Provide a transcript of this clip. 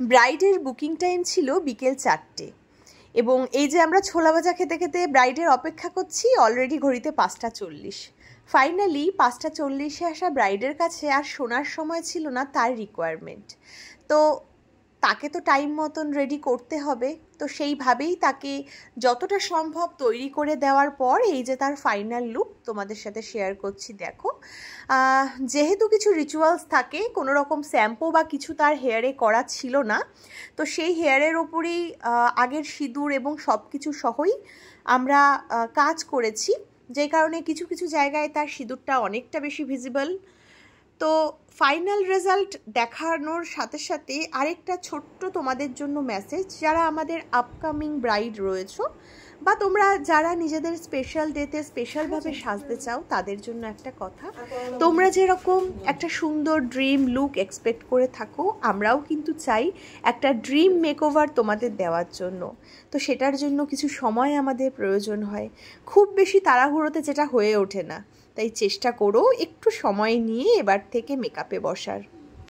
ব্রাইডের booking time ছিল বিকেল 4টে এবং এই যে আমরা ছোলা ভাজা খেতে খেতে ব্রাইডের অপেক্ষা করছি, অলরেডি ঘড়িতে 5:40। ফাইনালি 5:40-এ আসা ব্রাইডের কাছে আর শোনার সময় ছিল না তার রিকোয়ারমেন্ট। তো তাকে তো টাইম মতন রেডি করতে হবে, তো সেইভাবেই তাকে যতটা সম্ভব তৈরি করে দেওয়ার পর এই যে তার ফাইনাল লুক তোমাদের সাথে শেয়ার করছি। দেখো, যেহেতু কিছু রিচুয়ালস থাকে, কোনো রকম শ্যাম্পু বা কিছু তার হেয়ারে করা ছিল না, তো সেই হেয়ারের ওপরেই আগের সিঁদুর এবং সব কিছু সহই আমরা কাজ করেছি, যে কারণে কিছু কিছু জায়গায় তার সিঁদুরটা অনেকটা বেশি ভিজিবল। তো ফাইনাল রেজাল্ট দেখানোর সাথে সাথে আরেকটা ছোট্ট তোমাদের জন্য মেসেজ, যারা আমাদের আপকামিং ব্রাইড রয়েছো বা তোমরা যারা নিজেদের স্পেশাল ডেতে স্পেশালভাবে সাজতে চাও, তাদের জন্য একটা কথা, তোমরা যেরকম একটা সুন্দর ড্রিম লুক এক্সপেক্ট করে থাকো, আমরাও কিন্তু চাই একটা ড্রিম মেকওভার তোমাদের দেওয়ার জন্য। তো সেটার জন্য কিছু সময় আমাদের প্রয়োজন হয়, খুব বেশি তাড়াহুড়োতে যেটা হয়ে ওঠে না। তাই চেষ্টা করো একটু সময় নিয়ে এবার থেকে মেকআপে বসার।